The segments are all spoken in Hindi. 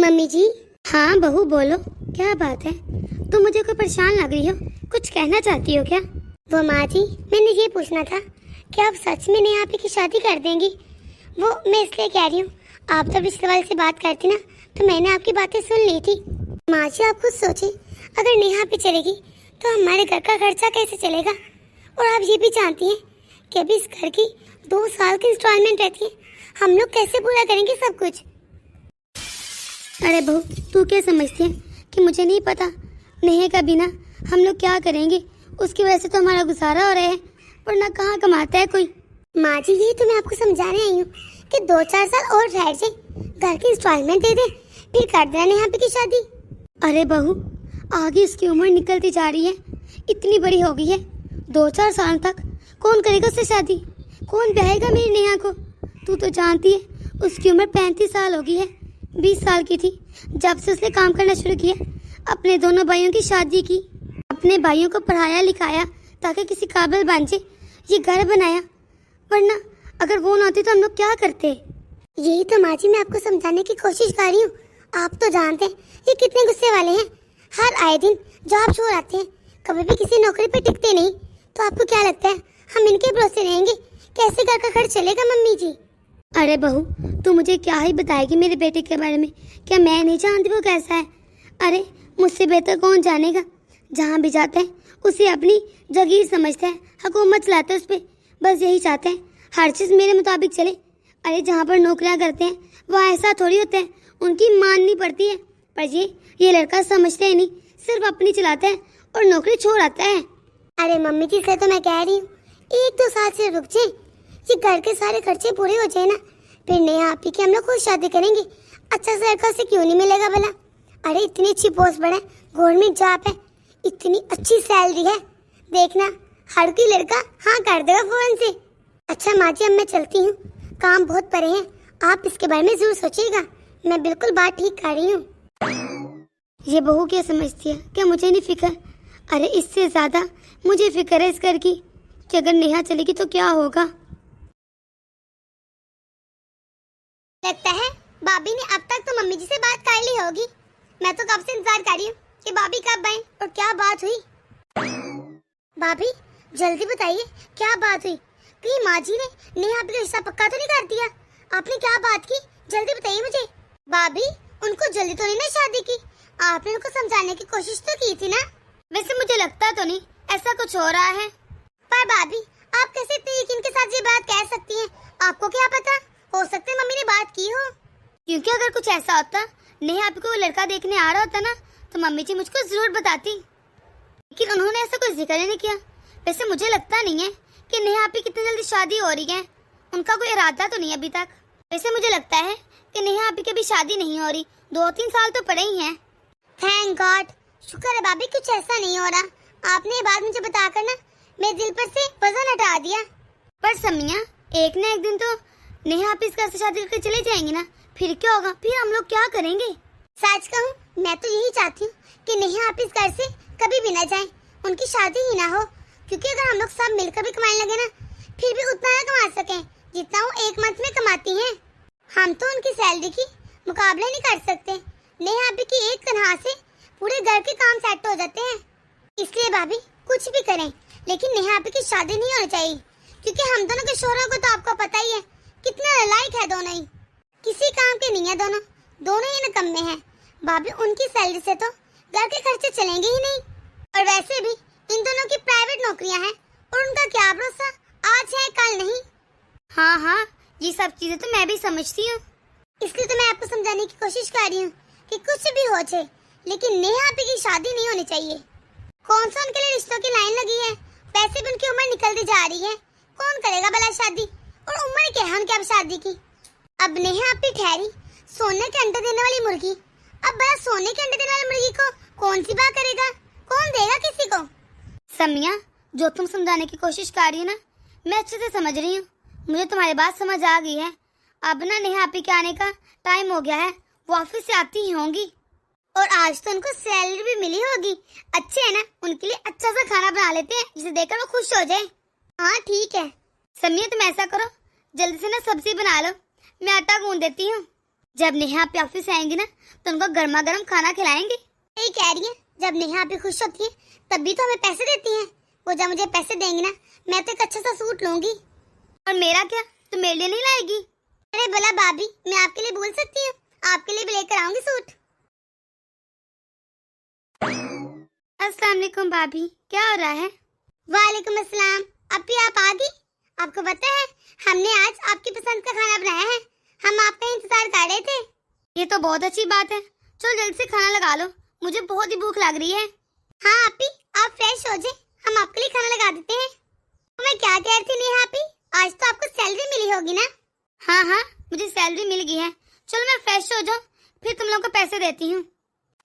मम्मी जी। हाँ बहू बोलो, क्या बात है? तुम मुझे कोई परेशान लग रही हो, कुछ कहना चाहती हो क्या? वो माँ जी, मैंने ये पूछना था कि आप सच में नेहा आपी की शादी कर देंगी? वो मैं इसलिए कह रही हूँ, आप तो पिछले वाले से बात करती ना, तो मैंने आपकी बातें सुन ली थी। माँ जी आप खुद सोचिए, अगर नेहा आपी चलेगी तो हमारे घर का खर्चा कैसे चलेगा? और आप ये भी जानती हैं कि अभी इस घर की 2 साल की इंस्टॉलमेंट रहती है, हम लोग कैसे पूरा करेंगे सब कुछ? अरे बहू, तू क्या समझती है कि मुझे नहीं पता नेहा का बिना हम लोग क्या करेंगे? उसकी वजह से तो हमारा गुजारा हो रहा है, वरना कहाँ कमाता है कोई। माँ जी यही तो मैं आपको समझाने आई हूँ कि 2-4 साल और ठहर जाए, घर की इंस्टॉलमेंट दे दे, फिर कर देना नेहा की शादी। अरे बहू, आगे उसकी उम्र निकलती जा रही है, इतनी बड़ी हो गई है, 2-4 साल तक कौन करेगा उससे शादी? कौन ब्याहेगा मेरी नेहा को? तू तो जानती है उसकी उम्र 35 साल हो गई है, 20 साल की थी जब से उसने काम करना शुरू किया। अपने दोनों भाइयों की शादी की, अपने भाइयों को पढ़ाया लिखाया ताकि किसी काबिल बन जाए, ये घर बनाया, वरना अगर वो ना होती तो हम लोग क्या करते? यही तो माँ जी मैं आपको समझाने की कोशिश कर रही हूँ। आप तो जानते हैं ये कितने गुस्से वाले हैं, हर आए दिन जॉब छोड़ आते हैं, कभी भी किसी नौकरी पे टिकते नहीं। तो आपको क्या लगता है हम इनके भरोसे रहेंगे? कैसे घर का खर्च चलेगा मम्मी जी? अरे बहू, तू मुझे क्या ही बताएगी मेरे बेटे के बारे में? क्या मैं नहीं जानती वो कैसा है? अरे मुझसे बेहतर कौन जानेगा? जहाँ भी जाता है उसे अपनी जागीर समझता है, हुकूमत चलाता है उस पर, बस यही चाहते हैं हर चीज़ मेरे मुताबिक चले। अरे जहाँ पर नौकरियाँ करते हैं वहाँ ऐसा थोड़ी होता है, उनकी माननी पड़ती है। पर ये लड़का समझते ही नहीं, सिर्फ अपनी चलाता है और नौकरी छोड़ आता है। अरे मम्मी जी से तो मैं कह रही हूँ 1-2 साल से रुक जाए, ये घर के सारे खर्चे पूरे हो जाए ना, फिर नेहा आपी की हम लोग खुद शादी करेंगे। अच्छा सा लड़का उसे क्यों नहीं मिलेगा भला? अरे इतनी अच्छी पोस्ट बढ़े, गवर्नमेंट जॉब है, इतनी अच्छी सैलरी है, देखना हर कोई लड़का हाँ कर देगा फौरन से। अच्छा माँ जी अब मैं चलती हूँ, काम बहुत पड़े हैं, आप इसके बारे में जरूर सोचिएगा, मैं बिल्कुल बात ठीक कर रही हूँ। ये बहू क्या समझती है, क्या मुझे नहीं फिक्र? अरे इससे ज्यादा मुझे फिक्र है इस घर की कि अगर नेहा चलेगी तो क्या होगा। लगता है भाभी ने अब तक तो मम्मी जी से बात कर ली होगी, मैं तो कब से इंतजार कर रही हूँ कि भाभी कब आए और क्या बात हुई। भाभी जल्दी बताइए क्या बात हुई? कहीं माँ जी ने नेहा का रिश्ता पक्का तो नहीं कर दिया? आपने क्या बात की, जल्दी बताइए मुझे। भाभी उनको जल्दी तो नहीं ना शादी की, आपने उनको समझाने की कोशिश तो की थी ना? वैसे मुझे लगता तो नहीं ऐसा कुछ हो रहा है। पर भाभी आप कैसे इतने यकीन के साथ ये बात कह सकती हैं? आपको क्या पता, हो सकता है मम्मी ने बात की हो। क्योंकि अगर कुछ ऐसा होता, नेहा आपको वो लड़का देखने आ रहा होता ना, तो मम्मी जी मुझको जरूर बताती, लेकिन उन्होंने ऐसा कोई जिक्र नहीं किया। वैसे मुझे लगता नहीं है कि नेहा आपकी कितनी जल्दी शादी हो रही है, उनका कोई इरादा तो नहीं अभी तक। वैसे मुझे लगता है कि नेहा आपकी की भी शादी नहीं हो रही, 2-3 साल तो पड़े ही हैं। थैंक गॉड, शुक्र है भाभी कुछ ऐसा नहीं हो रहा। आपने ये बात मुझे बताकर ना मेरे दिल पर से वजन हटा दिया। पर समिया एक न एक दिन तो नेहा आप इस घर से शादी करके चले जाएंगी ना, फिर क्या होगा? फिर हम लोग क्या करेंगे? सच कहूँ मैं तो यही चाहती हूँ कि नेहा आप इस घर से कभी भी ना जाए, उनकी शादी ही ना हो, क्योंकि अगर हम लोग सब मिलकर भी कमाने लगे ना, फिर भी उतना ना कमा सके जितना वो एक मंथ में कमाती हैं। हम तो उनकी सैलरी की मुकाबला नहीं कर सकते। नेहा आप की एक तनख्वाह से पूरे घर के काम सेट हो जाते हैं। इसलिए भाभी कुछ भी करें, लेकिन नेहा आप की शादी नहीं होनी चाहिए, क्योंकि हम दोनों के शोहरों को तो आपको पता ही है कितना नालायक है दोनों ही, किसी काम के नहीं है दोनों ही निकम्मे हैं। भाभी उनकी सैलरी से तो घर के खर्चे चलेंगे ही नहीं, और वैसे भी इन दोनों की प्राइवेट नौकरियां हैं और उनका क्या भरोसा, आज है कल नहीं। हाँ ये सब चीजें तो मैं भी समझती हूँ, इसलिए तो मैं आपको समझाने की कोशिश कर रही हूँ कि कुछ भी हो जाए, लेकिन नेहा आपी की शादी नहीं होनी चाहिए। कौन सा उनके लिए रिश्तों की लाइन लगी है, वैसे भी उनकी उम्र निकलती जा रही है, कौन करेगा भला शादी? और उम्र क्या है उनकी अब शादी की? अब नेहा आपी ठहरी सोने के अंडे देने वाली मुर्गी, अब बड़ा सोने के अंडे देने वाली मुर्गी को कौन सी बात करेगा, कौन देगा किसी को? समिया जो तुम समझाने की कोशिश कर रही हो ना, मैं अच्छे से समझ रही हूँ, मुझे तुम्हारी बात समझ आ गई है। अब ना नेहा आपी के आने का टाइम हो गया है, वो ऑफिस से आती ही होंगी, और आज तो उनको सैलरी भी मिली होगी। अच्छे है ना, उनके लिए अच्छा सा खाना बना लेते हैं जिसे देखकर वो खुश हो जाए। हाँ ठीक है समिया, तुम ऐसा करो जल्दी से ना सब्जी बना लो, मैं आटा गूंद देती हूँ। जब नेहा आपके ऑफिस आएंगी ना तो उनको गर्मा गर्म खाना खिलाएंगे। यही कह रही है, जब नेहा आप खुश होती है तब भी तो हमें पैसे देती हैं। वो जब मुझे पैसे देंगी ना मैं तो एक अच्छा सा सूट लूंगी। और मेरा क्या, तो मेरे लिए नहीं लाएगी? अरे भला भाभी, मैं आपके लिए बोल सकती हूँ, आपके लिए भी लेकर आऊंगी सूट। अस्सलाम वालेकुम भाभी, क्या हो रहा है? वालेकुम अस्सलाम। अभी आप आ गई? आपको पता है हमने आज आपकी पसंद का खाना बनाया है, हम आपका इंतजार कर रहे थे। ये तो बहुत अच्छी बात है, चलो जल्द से खाना लगा लो, मुझे बहुत ही भूख लग रही है। हाँ आपी, आप फ्रेश हो जाए, हम आपके लिए खाना लगा देते हैं। तो मैं क्या कह रही थी नेहा आपी, आज तो आपको सैलरी मिली होगी ना? हाँ हाँ, मुझे सैलरी मिल गई है। चलो मैं फ्रेश हो जाऊँ, फिर तुम लोग को पैसे देती हूँ।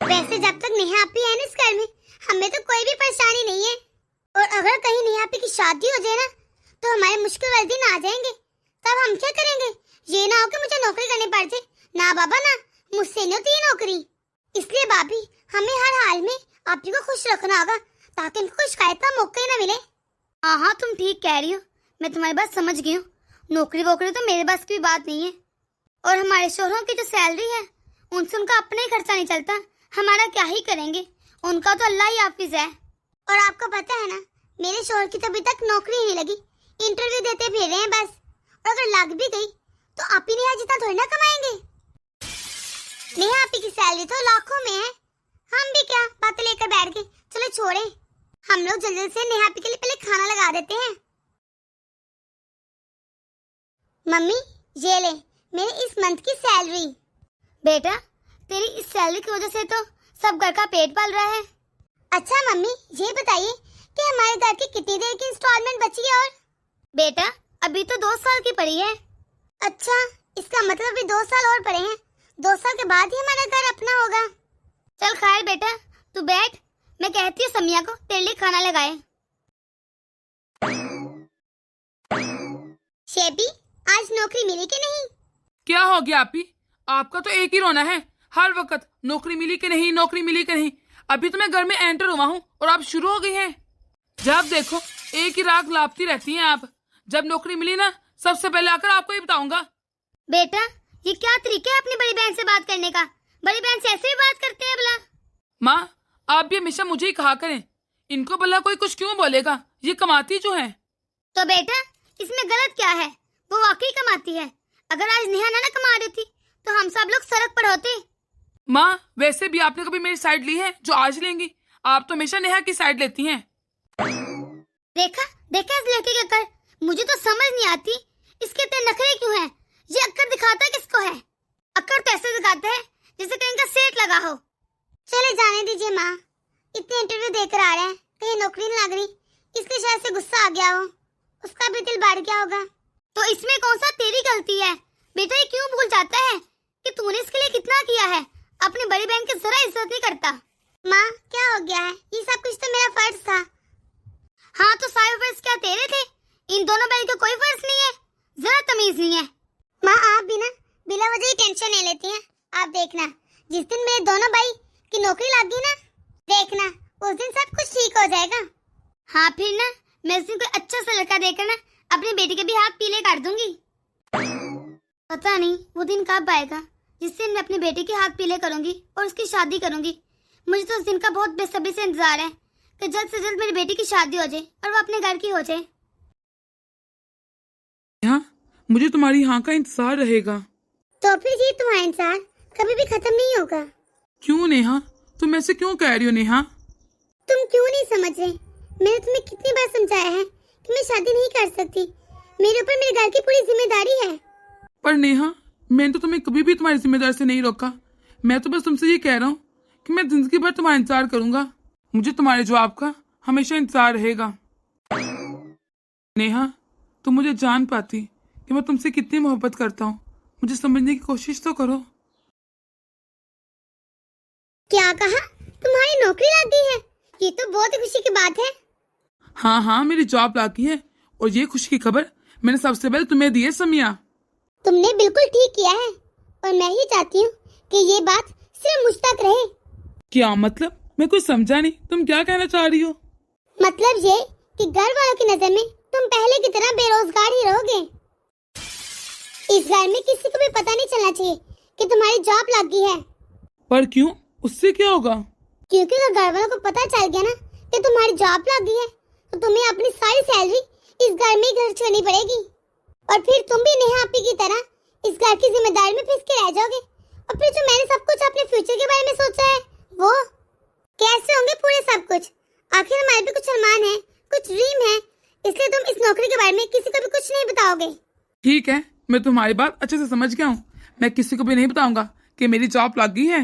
वैसे जब तक नेहा आपी है ना इस घर में, हमें तो कोई भी परेशानी नहीं है। और अगर कहीं नेहा आपी की शादी हो जाए ना तो हमारे मुश्किल वाले दिन आ जाएंगे, तब हम क्या करेंगे? ये ना हो कि मुझे नौकरी करनी पड़ जाए। ना बाबा ना, मुझसे नहीं होती ये नौकरी। इसलिए भाभी हमें हर हाल में आपी को खुश रखना होगा, ताकि इनको कोई शिकायत का मौका ही ना मिले। हाँ हाँ, तुम ठीक कह रही हो, मैं तुम्हारी बात समझ गई हूँ। नौकरी वोकरी तो मेरे बस की बात नहीं है। और हमारे शोहरों की जो सैलरी है उनसे उनका अपना ही खर्चा नहीं चलता, हमारा क्या ही करेंगे, उनका तो अल्लाह ही हाफिज है। और आपको पता है ना, मेरे शोहर की तो अभी तक नौकरी नहीं लगी, इंटरव्यू देते फिर रहे हैं बस। और अगर लग भी गई तो आप ही नेहा जितना थोड़ी ना कमाएंगे। नेहा आपी की सैलरी तो लाखों में है, हम भी क्या बातें लेकर बैठ गए। चलो छोड़े, हम लोग जल्दी से नेहा आपी के लिए पहले खाना लगा देते हैं। मम्मी ये ले मेरे इस मंथ की सैलरी। बेटा तेरी इस सैलरी की वजह से तो सब घर का पेट पाल रहा है। अच्छा मम्मी ये बताइए कि हमारे घर की कितनी देर की इंस्टॉलमेंट बची है? और बेटा अभी तो 2 साल की पड़ी है। अच्छा, इसका मतलब अभी 2 साल और पड़े हैं, 2 साल के बाद ही हमारा घर अपना होगा। चल खैर बेटा तू बैठ, मैं कहती हूँ समिया को तेरे लिए खाना लगाए। शेबी आज नौकरी मिली कि नहीं? क्या हो गया आपी, आपका तो एक ही रोना है हर वक्त, नौकरी मिली कि नहीं, नौकरी मिली कि नहीं। अभी तो मैं घर में एंटर हुआ हूँ और आप शुरू हो गई हैं। जब देखो एक ही राग लापती रहती हैं आप। जब नौकरी मिली ना सबसे पहले आकर आपको ही बताऊंगा। बेटा ये क्या तरीका है अपनी बड़ी बहन से बात करने का? बड़ी बहन से ऐसे ही बात करते हैं भला? माँ आप भी हमेशा मुझे ही कहा करें, इनको भला कोई कुछ क्यों बोलेगा, ये कमाती जो है। तो बेटा इसमें गलत क्या है, वो वाकई कमाती है। अगर आज नेहा ना कमा रही थी तो हम सब लोग सड़क पर होते। माँ वैसे भी आपने कभी मेरी साइड ली है जो आज लेंगी? आप तो हमेशा नेहा की साइड लेती हैं। देखा देखा इस लड़के के कर, मुझे तो समझ नहीं आती इसके इतने नखरे क्यों हैं। ये अक्कर दिखाता किसको है? अक्कर तो ऐसे दिखाता है जैसे कहीं का सेट लगा हो। चले जाने दीजिए माँ, इतने इंटरव्यू देकर आ रहे हैं, कहीं नौकरी नहीं लग रही, इसलिए शायद से गुस्सा आ गया हो, उसका भी दिल बढ़ गया होगा। तो इसमें कौन सा तेरी गलती है बेटा? ये क्यों भूल जाता है कि तूने इसके लिए कितना किया है? अपनी बड़ी बहन की जरा इज्जत नहीं करता। माँ क्या हो गया है, ये सब कुछ तो मेरा फर्ज था। हाँ तो सारे फर्ज क्या तेरे थे? इन दोनों भाई का कोई फर्ज नहीं है, जरा तमीज नहीं है। माँ आप भी ना बिना वजह ही टेंशन ले लेती हैं। आप देखना जिस दिन मेरे दोनों भाई की नौकरी लग गई ना, देखना उस दिन सब कुछ ठीक हो जाएगा। हाँ फिर ना मैं उस दिन कोई अच्छा सा लड़का देकर ना अपनी बेटी के भी हाथ पीले कर दूंगी। पता नहीं वो दिन कब आएगा जिस दिन मैं अपनी बेटी के हाथ पीले करूंगी और उसकी शादी करूंगी। मुझे तो उस दिन का बहुत बेसब्री से इंतजार है कि जल्द से जल्द मेरी बेटी की शादी हो जाए और वो अपने घर की हो जाए। हाँ मुझे तुम्हारी हाँ का इंतजार रहेगा। तो फिर ये तुम्हारा इंतजार कभी भी खत्म नहीं होगा। क्यों नेहा, तुम ऐसे क्यों कह रही हो नेहा? तुम क्यों नहीं समझ रहे? मैंने तुम्हें कितनी बार समझाया है कि मैं शादी नहीं कर सकती, मेरे ऊपर मेरे घर की पूरी जिम्मेदारी है। पर नेहा मैंने तो तुम्हें कभी भी तुम्हारी जिम्मेदारी से नहीं रोका। मैं तो बस तुमसे ये कह रहा हूँ कि मैं जिंदगी भर तुम्हारा इंतजार करूंगा, मुझे तुम्हारे जवाब का हमेशा इंतजार रहेगा। नेहा तुम मुझे जान पाती कि मैं तुमसे कितनी मोहब्बत करता हूँ, मुझे समझने की कोशिश तो करो। क्या कहा? तुम्हारी नौकरी लग गई है? ये तो बहुत खुशी की बात है। हाँ हाँ मेरी जॉब लग गई है और ये खुशी की खबर मैंने सबसे पहले तुम्हें दी है समिया। तुमने बिल्कुल ठीक किया है और मैं ही चाहती हूँ कि ये बात सिर्फ मुझ तक रहे। क्या मतलब? मैं कुछ समझा नहीं, तुम क्या कहना चाह रही हो? मतलब ये कि घर वालों की नजर में तुम पहले की तरह बेरोजगार ही रहोगे। इस घर में किसी को भी पता नहीं चलना चाहिए कि तुम्हारी जॉब लग गई है। पर क्यों? उससे क्या होगा? क्योंकि अगर घर वालों को पता चल गया ना कि तुम्हारी जॉब लग गई है तो तुम्हें अपनी सारी सैलरी इस घर में ही खर्च करनी पड़ेगी और फिर तुम भी नेहा आपी की तरह इस घर की जिम्मेदारी में फिस के रह जाओगे। और फिर जो मैंने सब कुछ अपने फ्यूचर के बारे में सोचा है वो कैसे होंगे पूरे सब कुछ। आखिर हमारे भी कुछ अरमान है, कुछ ड्रीम है, इसलिए तुम इस नौकरी के बारे में किसी को भी कुछ नहीं बताओगे। ठीक है, मैं तुम्हारी बात अच्छे से समझ गया हूँ। मैं किसी को भी नहीं बताऊंगा कि मेरी जॉब लग गई है।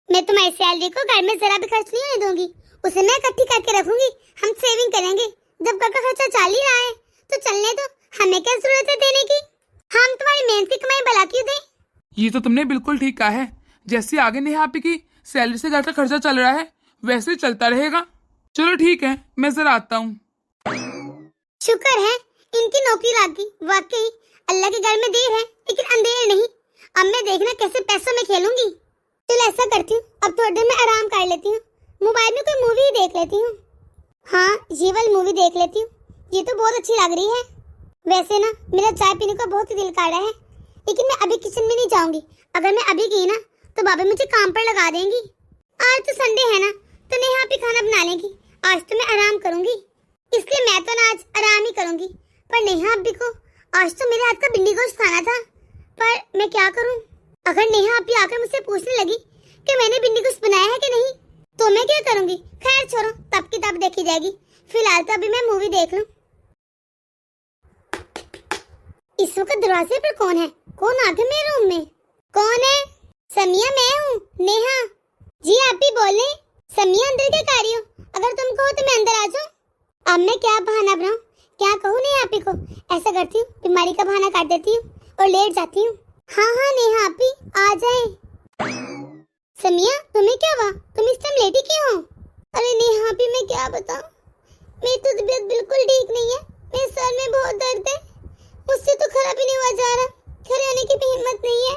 मैं तुम्हारी सैलरी को घर में जरा भी खर्च नहीं होने दूंगी, उसे मैं इकट्ठी करके रखूंगी। हम सेविंग करेंगे। जब घर का खर्चा चल ही रहा है तो चलने दो, हमें क्या जरूरत है देने की। हम तुम्हारी मेहनत की कमाई भला क्यों दें? ये तो तुमने बिल्कुल ठीक कहा है। जैसे आगे नेहा आपी की सैलरी से घर का खर्चा चल रहा है वैसे ही चलता रहेगा। चलो ठीक है, मैं जरा आता हूँ। शुक्र है इनकी नौकरी लग गई। वाकई अल्लाह के घर में देर है लेकिन अंधेर नहीं। अब मैं देखना कैसे पैसों में खेलूंगी। चलो ऐसा करती हूँ, अब थोड़ी देर में आराम कर लेती हूँ, मोबाइल में कोई मूवी देख लेती हूँ। हाँ, ये वाली मूवी देख लेती हूँ, ये तो बहुत अच्छी लग रही है। वैसे ना मेरा चाय पीने का बहुत ही दिल कर रहा है, लेकिन मैं अभी किचन में नहीं जाऊंगी। अगर मैं अभी गई ना तो बाबा मुझे काम पर लगा देंगी। आज तो संडे है ना तो नेहा भी खाना बना लेंगी। आज तो मैं आराम करूंगी, इसलिए मैं तो ना आज आराम ही करूंगी। पर नेहा अभी को आज तो मेरे हाथ का भिंडी गोश्त खाना था, पर मैं क्या करूं? अगर नेहा अभी आकर मुझसे पूछने लगी कि मैंने भिंडी गोश्त बनाया है कि नहीं तो मैं क्या करूंगी? खैर छोड़ो, तब की तब देखी जाएगी। फिलहाल तो अभी मैं मूवी देख लूं। इस वक्त दरवाजे पर कौन है? कौन आ गया मेरे रूम में? कौन है? समिया, मैं हूँ, नेहा। जी आप ही बोले। समिया, अंदर क्या कर रही हो? अगर तुम कहो तो मैं अंदर आ जाऊं। अब मैं क्या बहाना बनाऊं? क्या कहूँ नेहा आपी को? ऐसा करती हूँ, बीमारी का बहाना काट देती हूँ और लेट जाती हूँ। हाँ हाँ नेहा आपी आ जाए। समिया, तुम्हें क्या हुआ? तुम इस टाइम लेटी क्यों हो? अरे नेहा आपी मैं क्या बताऊं, मेरी तो तबीयत बिल्कुल ठीक नहीं है। मेरे सर में बहुत दर्द है, मुझसे तो खड़ा भी नहीं हुआ जा रहा, खड़े होने की भी हिम्मत नहीं है।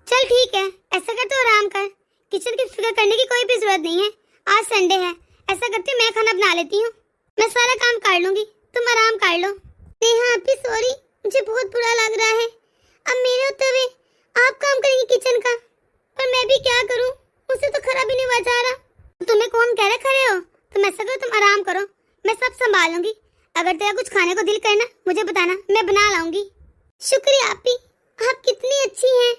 चल ठीक है, ऐसा कर तो आराम कर, किचन की फिक्र करने की कोई भी जरूरत नहीं है। आज संडे है, ऐसा करती हूँ मैं खाना बना लेती हूँ, मैं सारा काम कर लूंगी, तुम आराम कर लो। नेहा आपी सॉरी, मुझे बहुत बुरा लग रहा है। अब मेरे होते हुए आप काम करेंगी किचन का, पर मैं भी क्या करूँ, मुझसे तो खड़ा भी नहीं हुआ जा रहा। तुम्हें कौन कह रहा खड़े हो? तुम ऐसा करो, तुम आराम करो, मैं सब संभालूंगी। अगर तेरा कुछ खाने को दिल करना मुझे बताना, मैं बना लाऊंगी। शुक्रिया आपी, आप कितनी अच्छी हैं।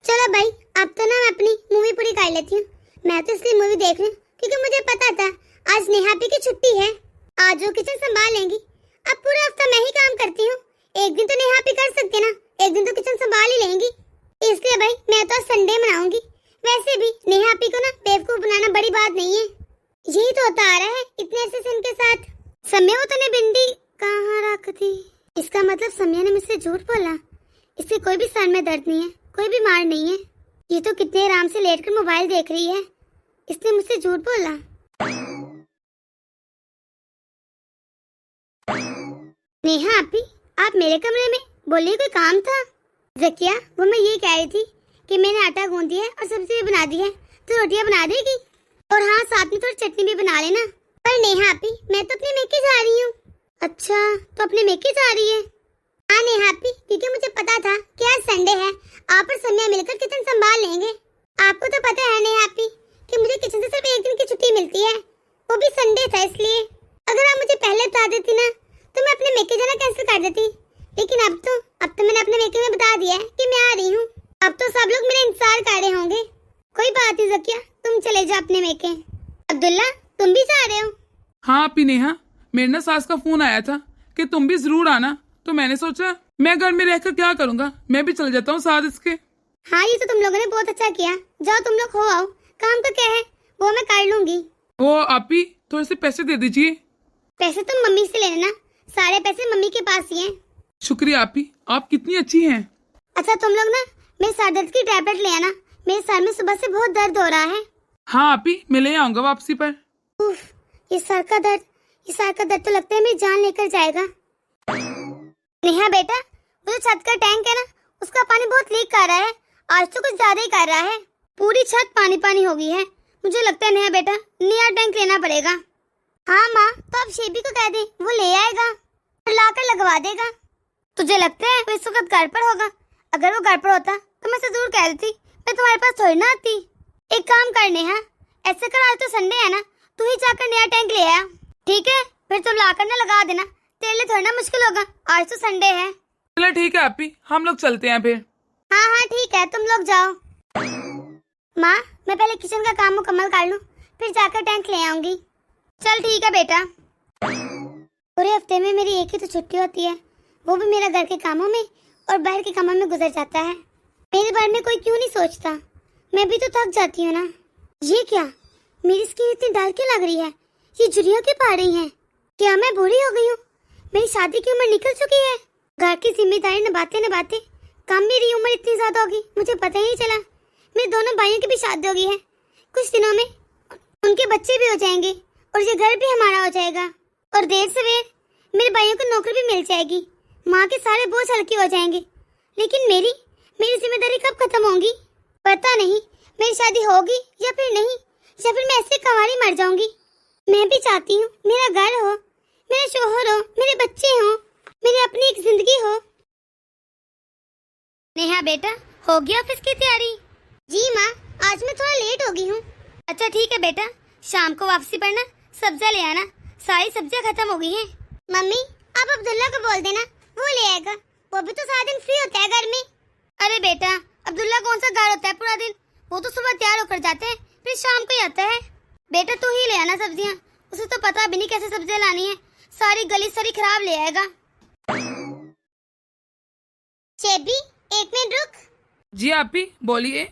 चलो भाई, अब तो ना मैं अपनी मूवी पूरी कर लेती हूँ। मैं तो इसलिए मूवी देख रही हूँ क्योंकि मुझे पता था आज नेहा आपी की छुट्टी है, आज वो किचन संभाल लेंगी। अब पूरा हफ्ता मैं ही काम करती हूँ, एक दिन तो नेहा आपी कर सकते ना, एक दिन तो किचन संभाल ही लेंगी। इसलिए भाई मैं तो संडे मनाऊंगी। वैसे भी नेहा आपी को ना बेवकूफ बनाना बड़ी बात नहीं है, यही तो होता आ रहा है इतने अरसे से इनके साथ। समय वो तूने भिंडी कहाँ रख दी? इसका मतलब समिया ने मुझसे झूठ बोला। इससे कोई भी सर में दर्द नहीं है, कोई बीमार नहीं है, ये तो कितने आराम से लेटकर मोबाइल देख रही है, इसने मुझसे झूठ बोला। नेहा आपी, आप मेरे कमरे में बोलिए, कोई काम था? जकिया, वो मैं ये कह रही थी कि मैंने आटा गूंद दिया है और सब्जी भी बना दी है, तो रोटियां बना देगी, और हाँ साथ में थोड़ी चटनी भी बना लेना। पर नेहा आपी, मैं तो अपने मेके जा रही हूँ। अच्छा, तो अपने मेके जा रही है? हाँ नेहा आपी, क्योंकि मुझे पता था कि आज संडे है, आप और समिया मिलकर किचन संभाल लेंगे। आपको तो पता है नेहा आपी कि मुझे किचन से सिर्फ एक दिन की छुट्टी मिलती है, वो भी संडे था, इसलिए अगर आप मुझे पहले बता देती ना तो मैं अपने मेके जाना कैंसिल कर देती। लेकिन अब तो मैंने अपने मेके में बता दिया है कि मैं आ रही हूँ। अब तो सब लोग मेरा इंतजार कर रहे होंगे। कोई बात नहीं जकिया, तुम चले जाओ अपने मेके। अब्दुल्ला, तुम भी जा रहे हो? हाँ आपी नेहा, मेरे ना सास का फोन आया था कि तुम भी जरूर आना, तो मैंने सोचा मैं घर में रहकर क्या करूँगा, मैं भी चल जाता हूँ साथ इसके। हाँ, ये तो तुम लोगों ने बहुत अच्छा किया। जाओ तुम लोग हो आओ, काम तो क्या है वो मैं कर लूंगी। वो आपी थोड़े से पैसे दे दीजिए। पैसे तुम मम्मी से ले लेना, सारे पैसे मम्मी के पास ही हैं। शुक्रिया आपी, आप कितनी अच्छी हैं। अच्छा तुम लोग ना मेरे सर दर्द की टैबलेट ले आना, मेरे सर में सुबह से बहुत दर्द हो रहा है। हाँ आपी, मैं ले आऊंगा वापसी पर। उफ, ये सर का दर्द तो लगता है मेरी जान लेकर जाएगा। नेहा बेटा, वो जो छत का टैंक है ना, उसका पानी बहुत लीक कर रहा है, आज तो कुछ ज्यादा ही कर रहा है, पूरी छत पानी पानी हो गई है। मुझे लगता है नेहा बेटा नया टैंक लेना पड़ेगा। हाँ माँ, तो आप शेबी को कह दे, वो ले आएगा और लाकर लगवा देगा। तुझे लगता है वो इस वक्त घर पर होगा? अगर वो घर पर होता तो मैं जरूर कह रही थी, मैं तुम्हारे पास थोड़ी ना आती। एक काम करने हैं, ऐसे कर आज तो संडे है ना, तू ही जाकर नया टैंक ले आया, ठीक है? फिर तुम लाकर ना लगा देना, तेरे लिए थोड़ा ना मुश्किल होगा, आज तो संडे है। चलो ठीक है आपी, हम लोग चलते हैं फिर। हाँ हाँ ठीक है, तुम लोग जाओ। माँ, मैं पहले किचन का काम मुकम्मल कर लूँ, फिर जाकर टैंक ले आऊंगी। चल ठीक है बेटा। पूरे हफ्ते में मेरी एक ही तो छुट्टी होती है, वो भी मेरा घर के कामों में और बाहर के कामों में गुजर जाता है। मेरे बारे में कोई क्यों नहीं सोचता? मैं भी तो थक जाती हूँ ना। ये क्या, मेरी स्किन इतनी डाल क्यों लग रही है? ये झुर्रियाँ क्यों पड़ रही हैं? क्या मैं बूढ़ी हो गई हूँ? मेरी शादी की उम्र निकल चुकी है। घर की जिम्मेदारी निभाते निभाते कम मेरी उम्र इतनी ज्यादा होगी, मुझे पता ही नहीं चला। मेरे दोनों भाइयों की भी शादी होगी है, कुछ दिनों में उनके बच्चे भी हो जाएंगे और ये घर भी हमारा हो जाएगा। और देर सवेर मेरे भाइयों को नौकरी भी मिल जाएगी, माँ के सारे बोझ हल्के हो जाएंगे। लेकिन मेरी जिम्मेदारी कब खत्म होगी पता नहीं। मेरी शादी होगी या फिर नहीं, या फिर मैं ऐसे कंवारी मर जाऊंगी। मैं भी चाहती हूँ मेरा घर हो, मेरा शोहर हो, मेरे बच्चे हो, मेरी अपनी एक जिंदगी हो। नेहा बेटा, हो गई ऑफिस की तैयारी? जी माँ, आज मैं थोड़ा लेट हो गई हूँ। अच्छा ठीक है बेटा, शाम को वापसी पर ना सब्जियाँ ले आना, सारी सब्जियाँ खत्म हो गई हैं। मम्मी, आप अब्दुल्ला को बोल देना, वो ले आएगा, वो भी तो सारा दिन फ्री होता है घर में। अरे बेटा, अब्दुल्ला कौन सा घर होता है पूरा दिन, वो तो सुबह तैयार होकर जाते हैं, फिर शाम को ही आता है। बेटा तू ही ले आना सब्जियाँ, उसे तो पता भी नहीं कैसे सब्जियाँ लानी है, सारी गली सारी खराब ले आएगा। चेबी, एक मिनट रुक। जी आपी बोलिए।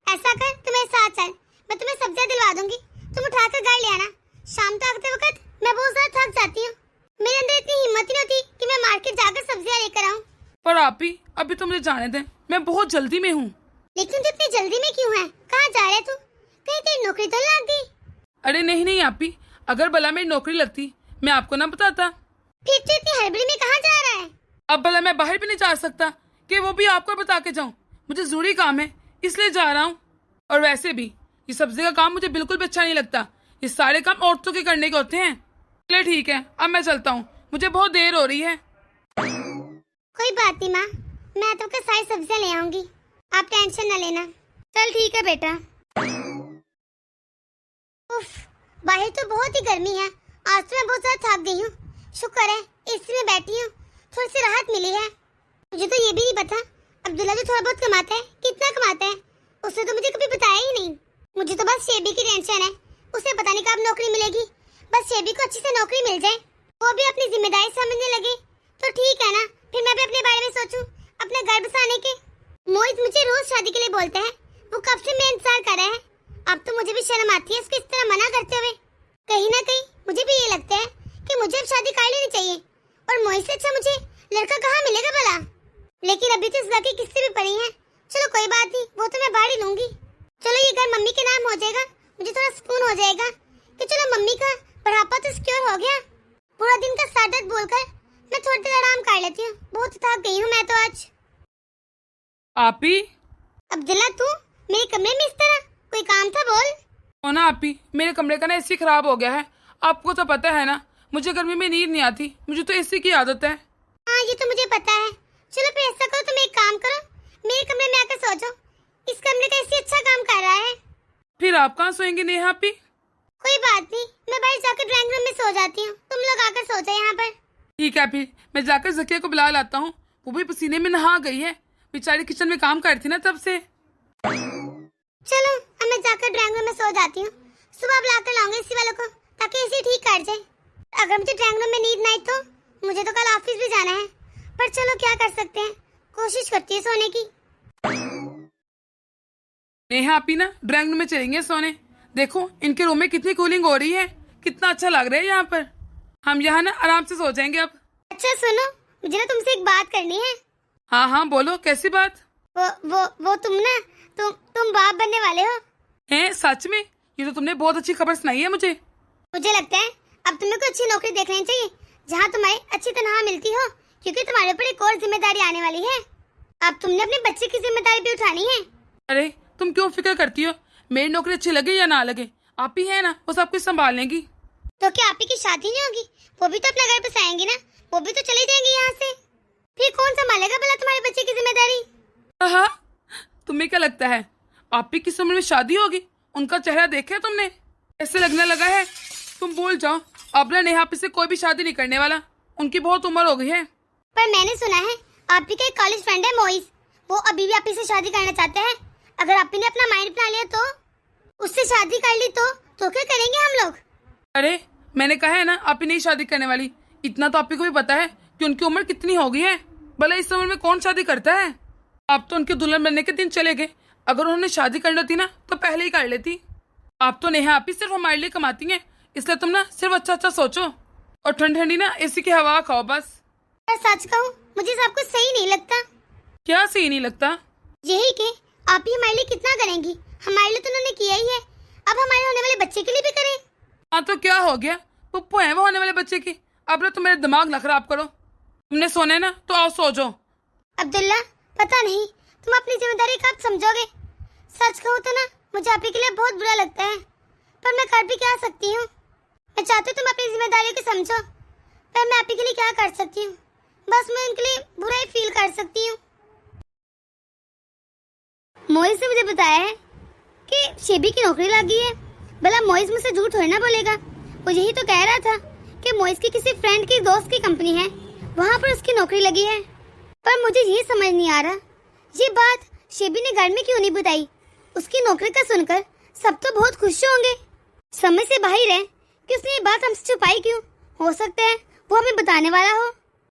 ऐसा कर, तुम्हें साथ चल, मैं तुम्हें सब्जियाँ दिलवा दूंगी, तुम उठाकर घर ले आना। शाम तक आते वक्त मैं बहुत ज्यादा थक जाती हूँ, मेरे अंदर इतनी हिम्मत नहीं होती कि मैं मार्केट जाकर सब्जियाँ लेकर आऊँ। पर आपी अभी तो मुझे जाने दें, मैं बहुत जल्दी में हूँ। लेकिन तू इतनी जल्दी में क्यों है? कहाँ जा रहे तू? कहीं तेरी नौकरी तो लग गई? अरे नहीं नहीं आपी, अगर भला मेरी नौकरी लगती मैं आपको ना बताता। फिर तू इतनी हड़बड़ी में कहाँ जा रहा है? अब भला मैं बाहर भी नहीं जा सकता कि वो भी आपको बता के जाऊँ, मुझे जरूरी काम है इसलिए जा रहा हूँ। और वैसे भी ये सब्जी का काम मुझे बिल्कुल भी अच्छा नहीं लगता, ये सारे काम औरतों के करने के होते हैं। चलिए ठीक है, अब मैं चलता हूँ, मुझे बहुत देर हो रही है। कोई बात नहीं माँ, मैं तुमको सारी सब्जियाँ ले आऊंगी, आप टेंशन न लेना। चल ठीक है बेटा। उफ, बाहर तो बहुत ही गर्मी है, आज तो मैं बहुत ज्यादा थक गई हूँ। शुक्र है एसी में बैठी हूँ, थोड़ी सी राहत मिली है। मुझे तो ये भी नहीं पता अब्दुल्ला जो थोड़ा बहुत कमाता है कितना कमाता है, उसने तो मुझे कभी बताया ही नहीं। मुझे तो बस शेबी की टेंशन है, उसे पता नहीं कब नौकरी मिलेगी। बस शेबी को अच्छी से नौकरी मिल जाए, वो भी अपनी जिम्मेदारी समझने लगे तो ठीक है ना, फिर मैं भी अपने बारे में सोचूं, अपने घर बसाने के। मोहित मुझे रोज शादी के लिए बोलते हैं, वो कब से मैं इंतजार कर रहा है। अब तो मुझे भी शर्म आती है उसको इस तरह मना करते हुए। कहीं ना कहीं मुझे भी ये लगता है कि मुझे अब शादी कर लेनी चाहिए, और मोहित से अच्छा मुझे लड़का कहाँ मिलेगा भला। लेकिन अभी तो इस बात की किस्से भी पड़ी हैं। चलो कोई बात नहीं, वो तो मैं बाहर ही लूंगी। चलो ये घर मम्मी के नाम हो जाएगा, मुझे थोड़ा सुकून हो जाएगा कि चलो मम्मी का बुढ़ापा तो सिक्योर हो गया। पूरा दिन का सर दर्द बोलकर मैं थोड़ी देर आराम कर लेती हूँ, बहुत थक गई हूँ मैं तो आज। आपी। अब्दुल्ला तू मेरे कमरे में इस तरह, कोई काम था बोल। हो ना आपी, मेरे कमरे का ना एसी खराब हो गया है, आपको तो पता है ना मुझे गर्मी में नींद नहीं आती, मुझे तो एसी की आदत है। हाँ ये तो मुझे पता है। चलो फिर ऐसा करो, तुम एक काम करो, मेरे कमरे में आकर सो जाओ, इस कमरे का एसी अच्छा काम कर रहा है। फिर आप कहाँ सोएंगे नेहा आपी? कोई बात नहीं, मैं बाहर जाकर ड्राइंग रूम में सो जाती हूँ, तुम लोग आकर सो जाओ यहाँ पर। ठीक है, फिर मैं जाकर जकिया को बुला लाता हूँ, वो भी पसीने में नहा गई है, बेचारी किचन में काम करती ना तब से। चलो अब मैं जाकर ड्राइंग रूम में सो जाती हूँ, सुबह बुलाकर लाऊंगी इसी वालों को ताकि एसी ठीक कर जाए। अगर मुझे ड्राइंग रूम में नींद ना आई तो मुझे तो कल ऑफिस भी जाना है, पर चलो क्या कर सकते हैं, कोशिश करती है सोने की। नेहा आपी ना ड्राइंग रूम में चलेंगे सोने, देखो इनके रूम में कितनी कूलिंग हो रही है, कितना अच्छा लग रहा है यहाँ पर, हम यहाँ ना आराम से सो जाएंगे अब। अच्छा सुनो, मुझे ना तुमसे एक बात करनी है। हाँ हाँ बोलो, कैसी बात? वो तुम ना तुम बाप बनने वाले हो। हैं सच में? ये तो तुमने बहुत अच्छी खबर सुनाई है मुझे। मुझे लगता है अब तुम्हें कोई अच्छी नौकरी देख लेनी चाहिए जहाँ तुम्हारी अच्छी तनख्वाह मिलती हो, क्योंकि तुम्हारे ऊपर एक और जिम्मेदारी आने वाली है। अब तुमने अपने बच्चे की जिम्मेदारी भी उठानी है। अरे तुम क्यों फिक्र करती हो, मेरी नौकरी अच्छी लगे या ना लगे, आप ही है ना, वो सब कुछ संभाल लेंगी। तो क्या आप ही की शादी नहीं होगी? वो भी तो अपना घर बसाएंगी ना, वो भी तो चले जाएंगे यहाँ से, फिर कौन संभालेगा भला तुम्हारे बच्चे की जिम्मेदारी? हाँ तुम्हें क्या लगता है आपी किस उम्र में शादी होगी? उनका चेहरा देखा है तुमने? ऐसे लगने लगा है। तुम भूल जाओ, अपना नेहा आपी से कोई भी शादी नहीं करने वाला। उनकी बहुत उम्र हो गई है। पर मैंने सुना है आपी का एक कॉलेज फ्रेंड है मोइस, वो अभी भी आपी से शादी करना चाहते हैं। अगर आपी ने अपना माइंड बना लिया तो उससे शादी कर ली तो क्या करेंगे हम लोग? अरे मैंने कहा है ना आपी नहीं शादी करने वाली। इतना तो आपी को भी पता है कि उनकी उम्र कितनी हो गई है। भले इस उम्र में कौन शादी करता है? आप तो उनके दुल्हन बनने के दिन चले गए। अगर उन्होंने शादी करनी होती ना तो पहले ही कर लेती। आप तो नेहा आपी सिर्फ हमारे लिए कमाती हैं, इसलिए तुम ना सिर्फ अच्छा सोचो और ठंडी ठंडी ना एसी की हवा खाओ बस। पर सच कहूँ मुझे सब कुछ सही नहीं लगता। क्या सही नहीं लगता? यही कि आप ही हमारे लिए कितना करेंगी? हमारे लिए तो उन्होंने किया ही है, अब हमारे होने वाले बच्चे के लिए भी करें। हाँ तो क्या हो गया? पुप्पो है वो होने वाले बच्चे की। अब ना तुम मेरे दिमाग न खराब करो। तुमने सोना है ना तो आओ सो जाओ। अब्दुल्ला पता नहीं तुम अपनी जिम्मेदारी कब समझोगे। सच कहूँ तो ना मुझे आप ही के लिए बहुत बुरा लगता है, पर मैं कर भी क्या सकती हूँ। मैं चाहती हूँ तुम अपनी जिम्मेदारियों को समझो, पर मैं आप ही के लिए क्या कर सकती हूँ? बस मैं उनके लिए बुरा ही फील कर सकती हूँ। मोइस ने मुझे बताया है कि शेबी की नौकरी लगी है। भला मोइस मुझसे झूठ थोड़ी ना बोलेगा। वो यही तो कह रहा था कि मोइस की किसी फ्रेंड की दोस्त की कंपनी है, वहाँ पर उसकी नौकरी लगी है। पर मुझे ये समझ नहीं आ रहा ये बात शेबी ने घर में क्यों नहीं बताई। उसकी नौकरी का सुनकर सब तो बहुत खुश होंगे। समझ से बाहर है कि उसने ये बात हमसे छुपाई क्यों। हो सकता है वो हमें बताने वाला हो।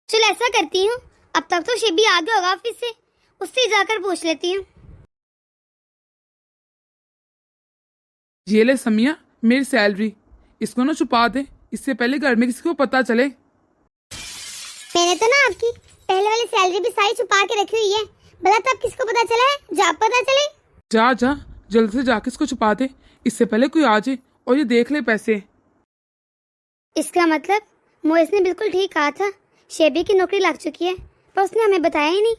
चल ऐसा करती हूँ, अब तक तो शेबी आ गया होगा ऑफिस से, उससे जाकर पूछ लेती हूँ। ये ले समिया मेरी सैलरी, इसको ना छुपा दे, इससे पहले घर में किसी को पता चले। मैंने तो ना आपकी पहले वाली सैलरी भी सारी छुपा के रखी हुई है। भला तब किसको पता चला है? जा पता चले। जा जल्द से जाके इसको छुपा दे, इससे पहले कोई आ जाए और ये देख ले पैसे। इसका मतलब मोइस ने बिल्कुल ठीक कहा था, शेबी की नौकरी लग चुकी है, पर उसने हमें बताया ही नहीं।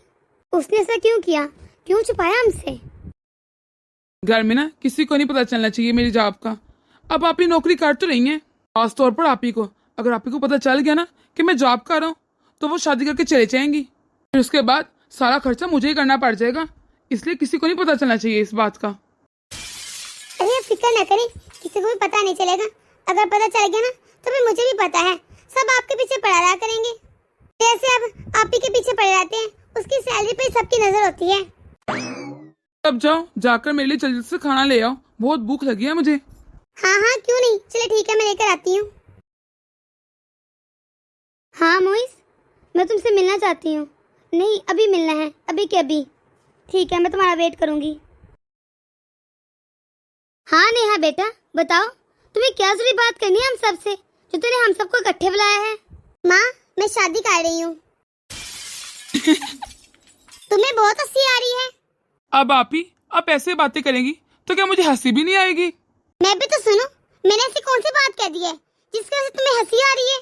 उसने ऐसा क्यों किया? क्यों छुपाया हमसे? घर में ना किसी को नहीं पता चलना चाहिए मेरी जॉब का। अब आप ही नौकरी कर तो रही हैं, खास तौर पर आप ही को। अगर आप ही को पता चल गया ना कि मैं जॉब कर रहा हूँ तो वो शादी करके चले जाएंगी, फिर उसके बाद सारा खर्चा मुझे ही करना पड़ जाएगा। इसलिए किसी को नहीं पता चलना चाहिए इस बात का। अरे फिक्र न करें, किसी को भी पता नहीं चलेगा। अगर पता चल गया ना तो फिर मुझे भी पता है, सब आपके पीछे पड़ा रहा करेंगे। जैसे अब आप ही के पीछे पड़े रहते हैं, उसकी सैलरी पे सबकी नजर होती है। अब जाओ जाकर मेरे लिए जल्दी से खाना ले आओ, बहुत भूख लगी है मुझे। हाँ क्यों नहीं, चले ठीक है मैं लेकर आती हूँ। हाँ मोइस, मैं तुमसे मिलना चाहती हूँ। नहीं अभी मिलना है, अभी के अभी। ठीक है मैं तुम्हारा वेट करूंगी। हाँ नेहा बेटा बताओ, तुम्हें क्या जरूरी बात करनी है हम सबसे, जो तूने हम सबको इकट्ठे बुलाया है? माँ मैं शादी कर रही हूँ। तुम्हें बहुत हंसी आ रही है। अब आप ऐसे बातें करेंगी तो क्या मुझे हंसी भी नहीं आएगी? मैं भी तो सुनो, मैंने ऐसी कौन सी बात कह दी है जिसकी वजह से तुम्हें हंसी आ रही है?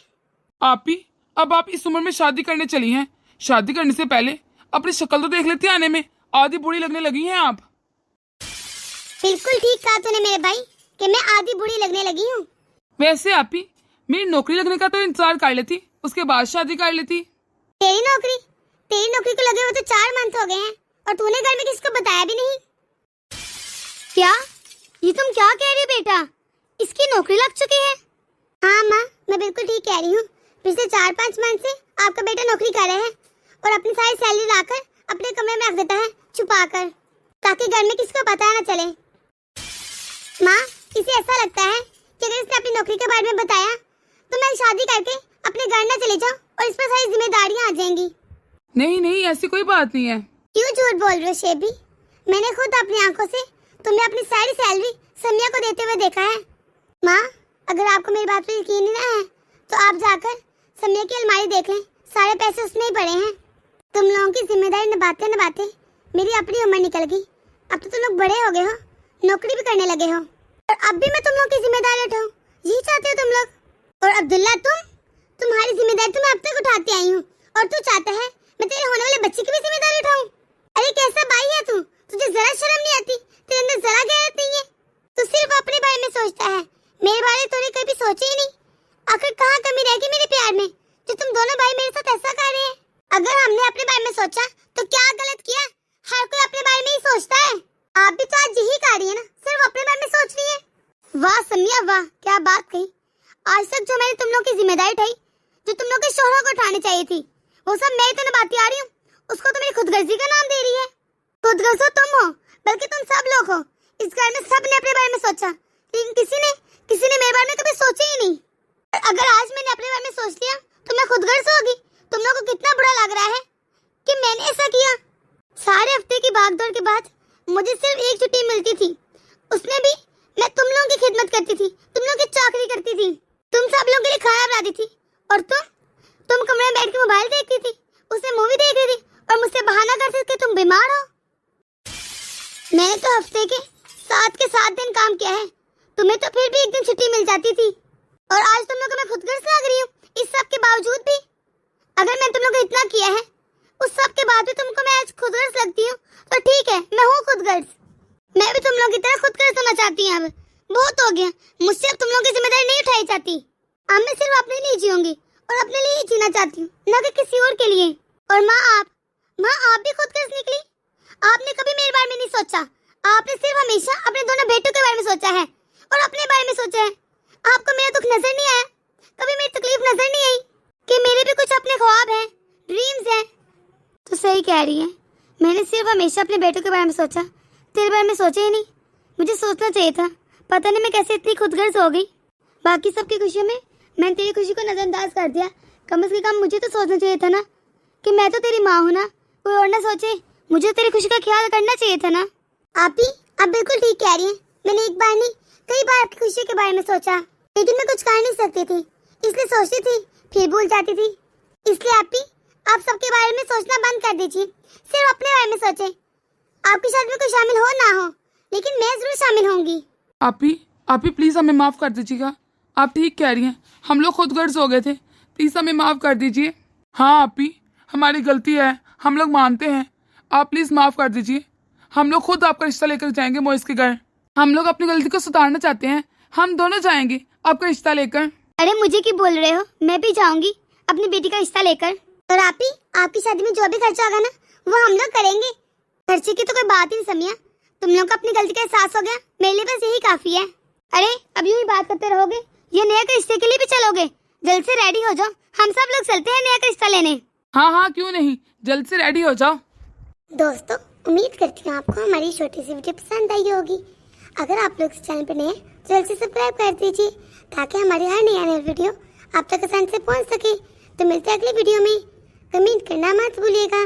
अब आप इस उम्र में शादी करने चली हैं। शादी करने से पहले अपनी शक्ल तो देख लेती आने में, आधी बूढ़ी लगने लगी हैं आप। बिल्कुल ठीक कहा तूने मेरे भाई कि मैं आधी बूढ़ी लगने लगी हूँ। वैसे मेरी नौकरी लगने का तो इंतजार कर लेती, उसके बाद शादी कर लेती। तेरी नौकरी को लगे हुए तो 4 मंथ हो गए हैं और तूने घर में किसको बताया भी नहीं। क्या ये तुम क्या कह रही हो बेटा? इसकी नौकरी लग चुकी है? हाँ माँ मैं बिल्कुल ठीक कह रही हूँ। पिछले 4-5 मंथ से आपका बेटा नौकरी कर रहा है और अपनी सारी सैलरी लाकर अपने कमरे में रख देता है छुपा कर, ताकि घर में किसी को पता न चले। माँ इसे ऐसा लगता है कि अगर इसने अपनी नौकरी के बारे में बताया तो मैं शादी करके अपने घर न चले जाऊँ और इस पर सारी जिम्मेदारियाँ आ जाएंगी। नहीं ऐसी कोई बात नहीं है। क्यों झूठ बोल रहे हो शेबी? मैंने खुद अपनी आंखों से तुम्हें अपनी सारी सैलरी समिया को देते हुए देखा है। माँ अगर आपको मेरी बात पर यकीन नहीं है तो आप जाकर समिया की अलमारी देख लें, सारे पैसे उसमें ही पड़े हैं। तुम लोगों की जिम्मेदारी निभाते मेरी अपनी उम्र निकल गई। अब तो तुम लोग बड़े हो गए हो, नौकरी भी करने लगे हो और अब भी मैं तुम लोग की जिम्मेदारी उठाऊं, यही चाहते हो तुम लोग? और अब्दुल्ला तुम्हारी जिम्मेदारी तो मैं अब तक उठाती आई हूँ और तू चाहता है मैं तेरे होने वाले बच्चे की भी जिम्मेदारी उठाऊं? अरे कैसा भाई है तू? तुझे जरा शर्म नहीं आती? तेरे अंदर जरा गैरत नहीं है? तू सिर्फ अपने बारे में सोचता है, मेरे बारे तूने कभी सोचा ही नहीं। आखिर कहाँ कमी रहेगी मेरे प्यार में जो तुम दोनों भाई मेरे साथ ऐसा कर रहे हैं? अगर हमने अपने बारे में सोचा तो क्या गलत किया? हर कोई अपने बारे में ही सोचता है। रही है ना, सिर्फ अपने बारे में सोच रही है। वाह समिया वाह, क्या बात कही। आज तक जो मैंने तुम लोग की जिम्मेदारी उठाई, जो तुम लोग के शोहरों को उठानी चाहिए थी, वो सब मैं ही तो निभाती आ रही हूँ। उसको तो मेरी खुदगर्जी का नाम दे रही है। खुदगर्ज हो तुम हो, बल्कि तुम सब लोग हो। इस घर में सबने अपने बारे में सोचा, लेकिन किसी ने मेरे बारे में कभी सोचा ही नहीं। अगर आज मैंने अपने बारे में सोच लिया तो मैं खुदगर्ज होगी। तुम लोगों को कितना बुरा लग रहा है कि मैंने ऐसा किया। सारे हफ्ते की भागदौड़ के बाद मुझे सिर्फ एक छुट्टी मिलती थी, उसमें भी मैं तुम लोगों की खिदमत करती थी, तुम लोगों की चाकरी करती थी, तुम सब लोगों के लिए खाना बनाती थी, और तुम कमरे में बैठ के मोबाइल देखती थी, उसमें मूवी देख रही थी और मुझसे बहाना करती थी कि तुम बीमार हो। मैंने तो हफ्ते के 7 दिन काम किया है, तुम्हें तो फिर भी एक दिन छुट्टी मिल जाती थी, और आज तुम लोग को मैं खुदगर्ज लग रही हूँ। इस सब के बावजूद भी, अगर मैं तुम लोग को इतना किया है, उस सब के बाद भी तुमको मैं आज खुदगर्ज लगती हूँ, तो ठीक है, मैं हूँ खुदगर्ज। मैं भी तुम लोग की तरह खुदगर्ज होना चाहती हूँ। अब बहुत हो गया, मुझसे अब तुम लोग की जिम्मेदारी नहीं उठाई जाती। अब मैं सिर्फ अपने लिए जीऊंगी और अपने लिए ही जीना चाहती हूँ, न कि किसी और के लिए। और माँ आप भी खुदगर्ज निकली। आपने कभी मेरे बारे में नहीं सोचा। आपने सिर्फ हमेशा अपने दोनों बेटों के बारे में सोचा है और अपने बारे में सोचा है। आपको मेरा दुख नजर नहीं आया, कभी मेरी तकलीफ नजर नहीं आई कि मेरे भी कुछ अपने ख्वाब हैं, ड्रीम्स हैं। तो सही कह रही है, मैंने सिर्फ हमेशा अपने बेटों के बारे में सोचा, तेरे बारे में सोचा ही नहीं। मुझे सोचना चाहिए था, पता नहीं मैं कैसे इतनी खुदगर्ज हो गई। बाकी सबकी खुशियों में मैंने तेरी खुशी को नजरअंदाज कर दिया। कम से कम मुझे तो सोचना चाहिए था ना कि मैं तो तेरी माँ हूँ ना, कोई और ना सोचे। मुझे तेरी खुशी का ख्याल करना चाहिए था ना। आप बिल्कुल ठीक कह रही हैं। मैंने एक बार नहीं, कई बार आपकी खुशी के बारे में सोचा, लेकिन मैं कुछ कर नहीं सकती थी, इसलिए सोचती थी फिर भूल जाती थी। इसलिए आप सबके बारे में सोचना बंद कर दीजिए, सिर्फ अपने बारे में सोचें। आपकी शादी में कोई शामिल हो ना हो, लेकिन मैं जरूर शामिल होंगी। आपी प्लीज हमें माफ कर दीजिएगा। आप ठीक कह रही हैं, हम लोग खुदगर्ज हो गए थे, प्लीज हमें माफ कर दीजिए। हाँ आपी, हमारी गलती है, हम लोग मानते हैं। आप प्लीज माफ कर दीजिए। हम लोग खुद आपका रिश्ता लेकर जाएंगे मोइस के घर। हम लोग अपनी गलती को सुधारना चाहते हैं, हम दोनों जाएंगे आपका रिश्ता लेकर। अरे मुझे क्यों बोल रहे हो, मैं भी जाऊंगी अपनी बेटी का रिश्ता लेकर। और आपकी शादी में जो भी खर्चा होगा ना, वो हम लोग करेंगे। खर्चे की तो कोई बात ही नहीं समिया, तुम लोग को अपनी गलती का एहसास हो गया, मेरे लिए बस यही काफी है। अरे अब यूं ही बात करते रहोगे, ये नया रिश्ते के लिए भी चलोगे? जल्द से रेडी हो जाओ, हम सब लोग चलते हैं नया रिश्ता लेने। हाँ क्यों नहीं, जल्द से रेडी हो जाओ। दोस्तों, उम्मीद करती हूँ आपको हमारी छोटी सी वीडियो पसंद आई होगी। अगर आप लोग इस चैनल पर नए हैं, जल्द से सब्सक्राइब कर दीजिए, ताकि हमारी हर नई वीडियो आप तक आसानी से पहुँच सके। तो मिलते हैं अगली वीडियो में, कमेंट करना मत भूलिएगा।